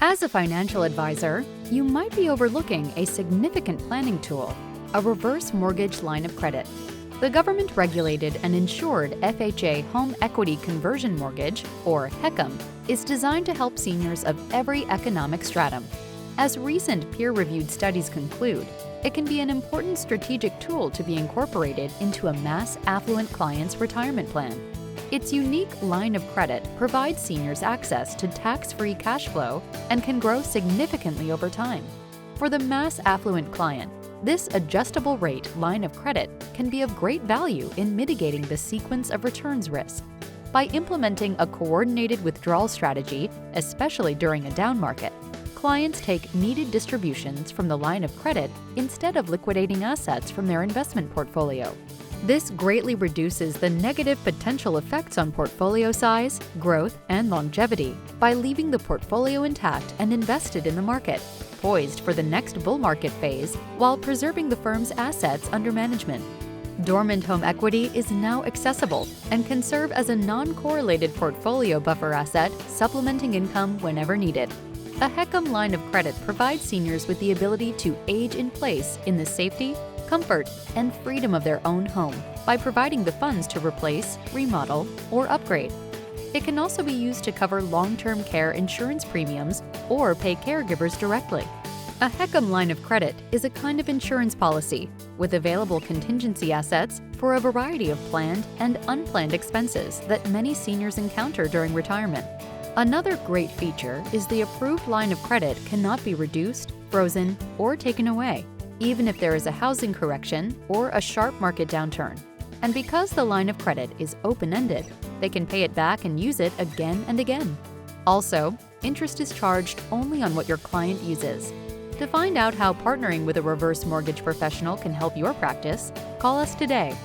As a financial advisor, you might be overlooking a significant planning tool, a reverse mortgage line of credit. The government-regulated and insured FHA home equity conversion mortgage, or HECM, is designed to help seniors of every economic stratum. As recent peer-reviewed studies conclude, it can be an important strategic tool to be incorporated into a mass affluent client's retirement plan. Its unique line of credit provides seniors access to tax-free cash flow and can grow significantly over time. For the mass affluent client, this adjustable rate line of credit can be of great value in mitigating the sequence of returns risk. By implementing a coordinated withdrawal strategy, especially during a down market, clients take needed distributions from the line of credit instead of liquidating assets from their investment portfolio. This greatly reduces the negative potential effects on portfolio size, growth, and longevity by leaving the portfolio intact and invested in the market, poised for the next bull market phase while preserving the firm's assets under management. Dormant home equity is now accessible and can serve as a non-correlated portfolio buffer asset, supplementing income whenever needed. A HECM line of credit provides seniors with the ability to age in place in the safety, comfort, and freedom of their own home by providing the funds to replace, remodel, or upgrade. It can also be used to cover long-term care insurance premiums or pay caregivers directly. A HECM line of credit is a kind of insurance policy with available contingency assets for a variety of planned and unplanned expenses that many seniors encounter during retirement. Another great feature is the approved line of credit cannot be reduced, frozen, or taken away, even if there is a housing correction or a sharp market downturn. And because the line of credit is open-ended, they can pay it back and use it again and again. Also, interest is charged only on what your client uses. To find out how partnering with a reverse mortgage professional can help your practice, call us today